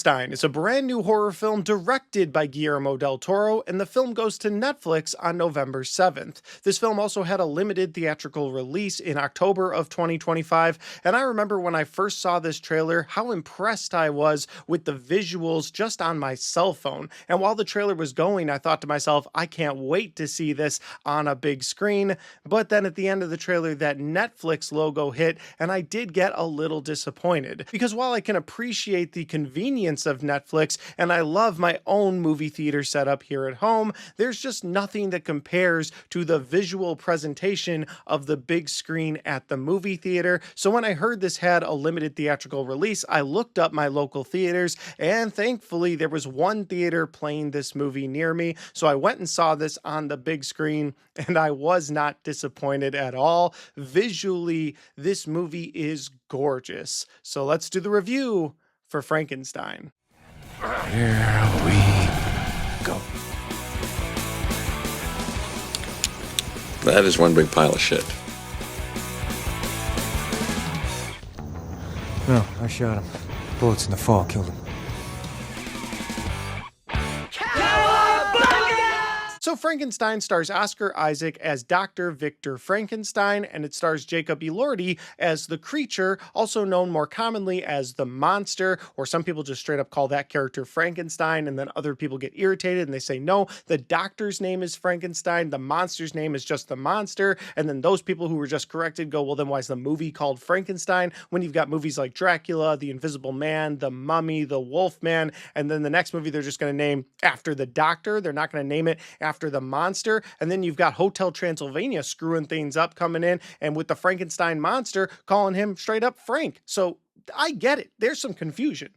Frankenstein is a brand new horror film directed by Guillermo del Toro, and the film goes to Netflix on November 7th. This film also had a limited theatrical release in October of 2025, and I remember when I first saw this trailer how impressed I was with the visuals just on my cell phone. And while the trailer was going, I thought to myself, I can't wait to see this on a big screen. But then at the end of the trailer, that Netflix logo hit, and I did get a little disappointed. Because while I can appreciate the convenience of Netflix, and I love my own movie theater setup here at home, there's just nothing that compares to the visual presentation of the big screen at the movie theater. So when I heard this had a limited theatrical release, I looked up my local theaters, and thankfully there was one theater playing this movie near me. So I went and saw this on the big screen, and I was not disappointed at all. Visually, this movie is gorgeous. So let's do the review for Frankenstein. Here we go. That is one big pile of shit. No, I shot him. Bullets in the fall killed him. So Frankenstein stars Oscar Isaac as Dr. Victor Frankenstein, and it stars Jacob Elordi as the creature, also known more commonly as the monster, or some people just straight up call that character Frankenstein, and then other people get irritated and they say, no, the doctor's name is Frankenstein, the monster's name is just the monster, and then those people who were just corrected go, well, then why is the movie called Frankenstein when you've got movies like Dracula, The Invisible Man, The Mummy, The Wolfman, and then the next movie they're just going to name after the doctor, they're not going to name it after the monster. And then you've got Hotel Transylvania screwing things up coming in, and with the Frankenstein monster calling him straight up Frank. So I get it, there's some confusion,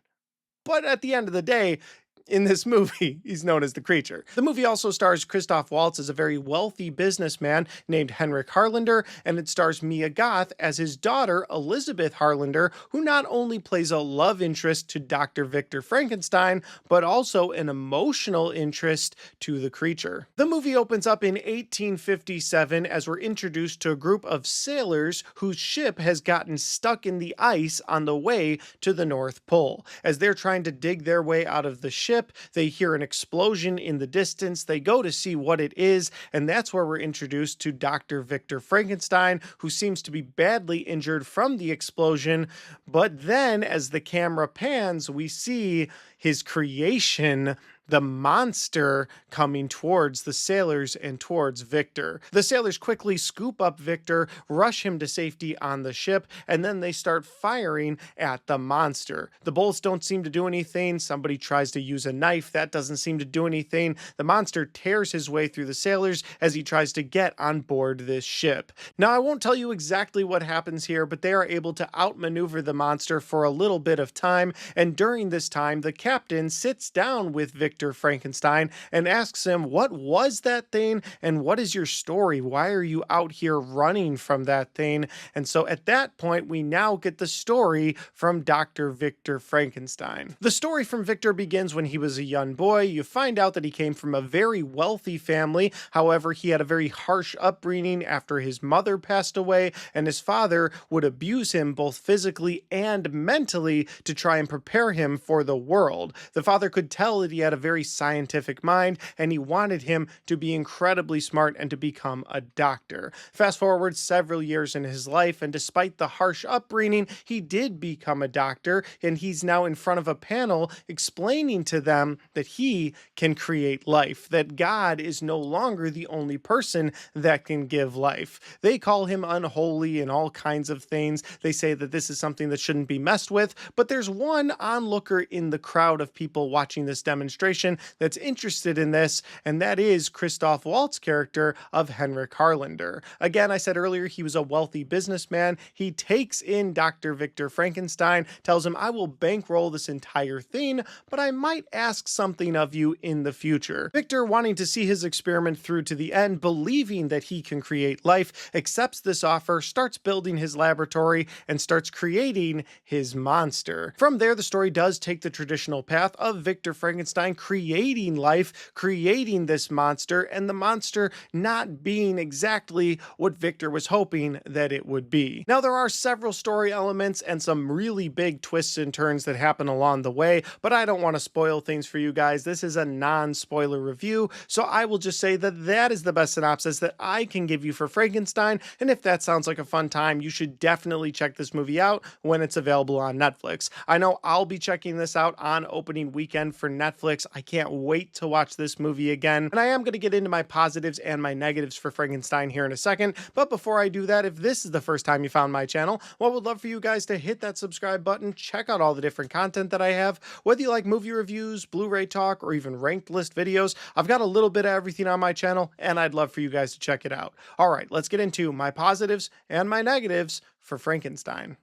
but at the end of the day, in this movie, he's known as the creature. The movie also stars Christoph Waltz as a very wealthy businessman named Henrik Harlander, and it stars Mia Goth as his daughter, Elizabeth Harlander, who not only plays a love interest to Dr. Victor Frankenstein, but also an emotional interest to the creature. The movie opens up in 1857 as we're introduced to a group of sailors whose ship has gotten stuck in the ice on the way to the North Pole. As they're trying to dig their way out of the ship, they hear an explosion in the distance. They go to see what it is, and that's where we're introduced to Dr. Victor Frankenstein, who seems to be badly injured from the explosion. But then, as the camera pans, we see his creation, the monster, coming towards the sailors and towards Victor. The sailors quickly scoop up Victor, rush him to safety on the ship, and then they start firing at the monster. The bullets don't seem to do anything. Somebody tries to use a knife. That doesn't seem to do anything. The monster tears his way through the sailors as he tries to get on board this ship. Now, I won't tell you exactly what happens here, but they are able to outmaneuver the monster for a little bit of time, and during this time, the captain sits down with Victor Frankenstein and asks him, what was that thing and what is your story? Why are you out here running from that thing? And so at that point, we now get the story from Dr. Victor Frankenstein. The story from Victor begins when he was a young boy. You find out that he came from a very wealthy family. However, he had a very harsh upbringing after his mother passed away, and his father would abuse him both physically and mentally to try and prepare him for the world. The father could tell that he had a very scientific mind, and he wanted him to be incredibly smart and to become a doctor. Fast forward several years in his life, and despite the harsh upbringing, he did become a doctor, and he's now in front of a panel explaining to them that he can create life, that God is no longer the only person that can give life. They call him unholy and all kinds of things. They say that this is something that shouldn't be messed with, but there's one onlooker in the crowd of people watching this demonstration that's interested in this, and that is Christoph Waltz's character of Henrik Harlander. Again, I said earlier he was a wealthy businessman. He takes in Dr. Victor Frankenstein, tells him, I will bankroll this entire thing, but I might ask something of you in the future. Victor, wanting to see his experiment through to the end, believing that he can create life, accepts this offer, starts building his laboratory, and starts creating his monster. From there, the story does take the traditional path of Victor Frankenstein creating life, creating this monster, and the monster not being exactly what Victor was hoping that it would be. Now, there are several story elements and some really big twists and turns that happen along the way, but I don't want to spoil things for you guys. This is a non-spoiler review, so I will just say that that is the best synopsis that I can give you for Frankenstein, and if that sounds like a fun time, you should definitely check this movie out when it's available on Netflix. I know I'll be checking this out on opening weekend for Netflix. I can't wait to watch this movie again, and I am going to get into my positives and my negatives for Frankenstein here in a second, but before I do that, if this is the first time you found my channel, well, I would love for you guys to hit that subscribe button, check out all the different content that I have, whether you like movie reviews, Blu-ray talk, or even ranked list videos. I've got a little bit of everything on my channel, and I'd love for you guys to check it out. All right, let's get into my positives and my negatives for Frankenstein.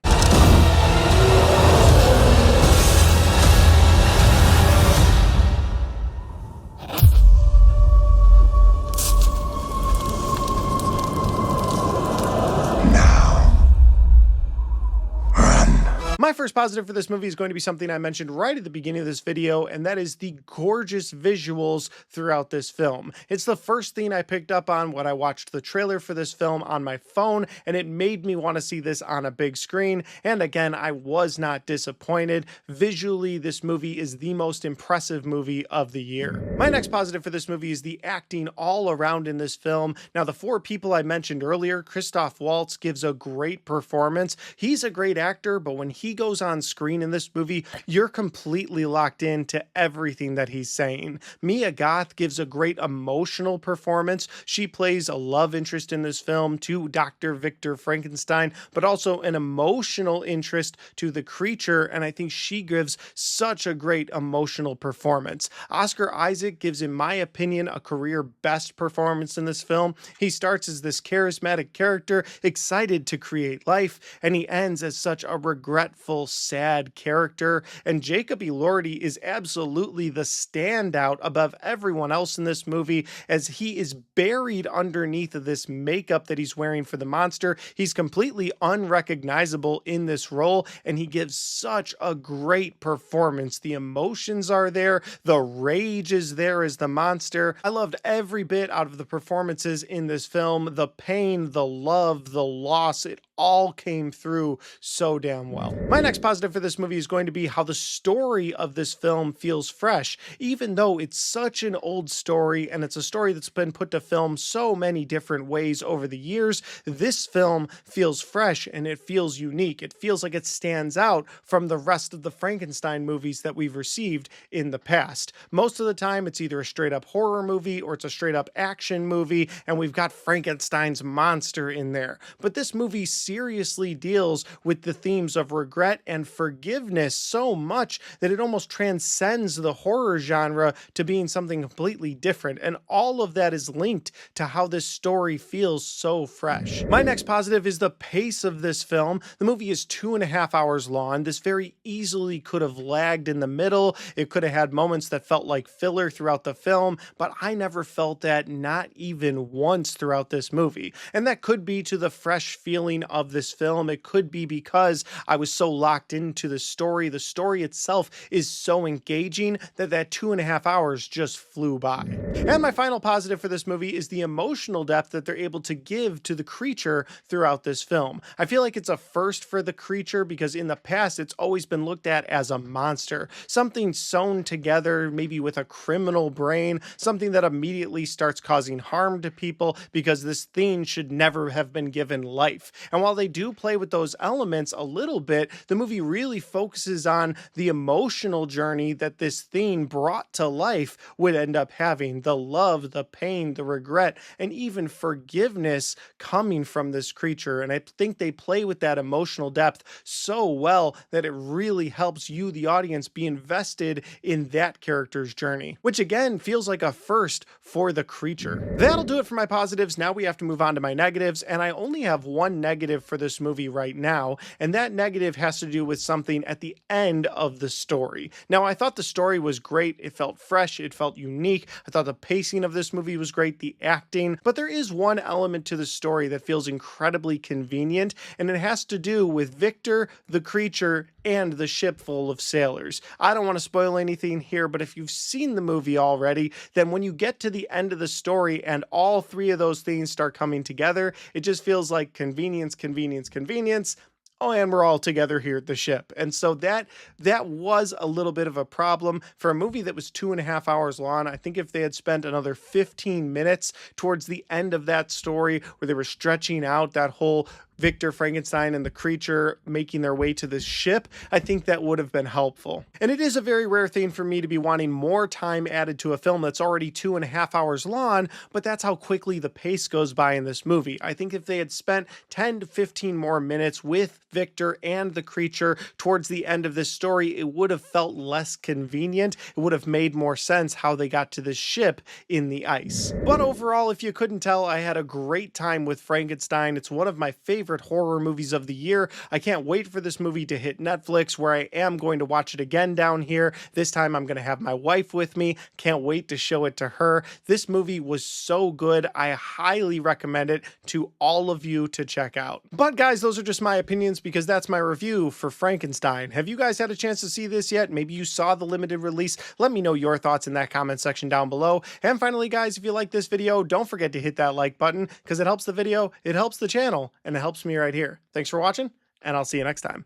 My first positive for this movie is going to be something I mentioned right at the beginning of this video, and that is the gorgeous visuals throughout this film. It's the first thing I picked up on when I watched the trailer for this film on my phone, and it made me want to see this on a big screen, and again, I was not disappointed. Visually, this movie is the most impressive movie of the year. My next positive for this movie is the acting all around in this film. Now, the four people I mentioned earlier, Christoph Waltz gives a great performance. He's a great actor, but when he goes on screen in this movie, you're completely locked into everything that he's saying. Mia Goth gives a great emotional performance. She plays a love interest in this film to Dr. Victor Frankenstein, but also an emotional interest to the creature, and I think she gives such a great emotional performance. Oscar Isaac gives, in my opinion, a career best performance in this film. He starts as this charismatic character, excited to create life, and he ends as such a regretful, sad character, and Jacob Elordi is absolutely the standout above everyone else in this movie, as he is buried underneath of this makeup that he's wearing for the monster. He's completely unrecognizable in this role, and he gives such a great performance. The emotions are there, the rage is there as the monster. I loved every bit out of the performances in this film. The pain, the love, the loss, it all came through so damn well. My next positive for this movie is going to be how the story of this film feels fresh, even though it's such an old story and it's a story that's been put to film so many different ways over the years. This film feels fresh and it feels unique. It feels like it stands out from the rest of the Frankenstein movies that we've received in the past. Most of the time, it's either a straight up horror movie or it's a straight up action movie, and we've got Frankenstein's monster in there. But this movie seriously deals with the themes of regret and forgiveness so much that it almost transcends the horror genre to being something completely different, and all of that is linked to how this story feels so fresh. My next positive is the pace of this film. The movie is 2.5 hours long. This very easily could have lagged in the middle. It could have had moments that felt like filler throughout the film, but I never felt that, not even once throughout this movie. And that could be to the fresh feeling of this film. It could be because I was so locked into the story. The story itself is so engaging that 2.5 hours just flew by. And my final positive for this movie is the emotional depth that they're able to give to the creature throughout this film. I feel like it's a first for the creature because in the past it's always been looked at as a monster, something sewn together maybe with a criminal brain, something that immediately starts causing harm to people because this thing should never have been given life. And while they do play with those elements a little bit, the movie really focuses on the emotional journey that this thing brought to life would end up having, the love, the pain, the regret, and even forgiveness coming from this creature. And I think they play with that emotional depth so well that it really helps you, the audience, be invested in that character's journey, which again feels like a first for the creature. That'll do it for my positives. Now we have to move on to my negatives, and I only have one negative negative for this movie right now, and that negative has to do with something at the end of the story. Now, I thought the story was great. It felt fresh. It felt unique. I thought the pacing of this movie was great, the acting, but there is one element to the story that feels incredibly convenient, and it has to do with Victor, the creature, and the ship full of sailors. I don't want to spoil anything here, but if you've seen the movie already, then when you get to the end of the story and all three of those things start coming together, it just feels like convenience, convenience, convenience. Oh, and we're all together here at the ship. And so that was a little bit of a problem for a movie that was 2.5 hours long. I think if they had spent another 15 minutes towards the end of that story where they were stretching out that whole Victor Frankenstein and the creature making their way to this ship, I think that would have been helpful. And it is a very rare thing for me to be wanting more time added to a film that's already 2.5 hours long, but that's how quickly the pace goes by in this movie. I think if they had spent 10 to 15 more minutes with Victor and the creature towards the end of this story, it would have felt less convenient. It would have made more sense how they got to this ship in the ice. But overall, if you couldn't tell, I had a great time with Frankenstein. It's one of my favorite horror movies of the year. I can't wait for this movie to hit Netflix, where I am going to watch it again down here. This time I'm going to have my wife with me. Can't wait to show it to her. This movie was so good. I highly recommend it to all of you to check out. But guys, those are just my opinions because that's my review for Frankenstein. Have you guys had a chance to see this yet? Maybe you saw the limited release. Let me know your thoughts in that comment section down below. And finally, guys, if you like this video, don't forget to hit that like button because it helps the video, it helps the channel, and it helps me right here. Thanks for watching, and I'll see you next time.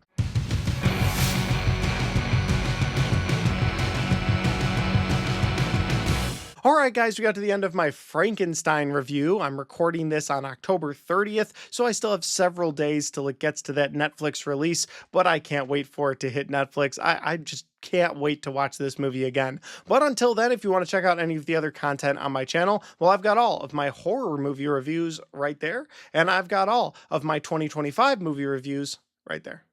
All right, guys, we got to the end of my Frankenstein review. I'm recording this on October 30th, so I still have several days till it gets to that Netflix release, but I can't wait for it to hit Netflix. I just can't wait to watch this movie again. But until then, if you want to check out any of the other content on my channel, well, I've got all of my horror movie reviews right there, and I've got all of my 2025 movie reviews right there.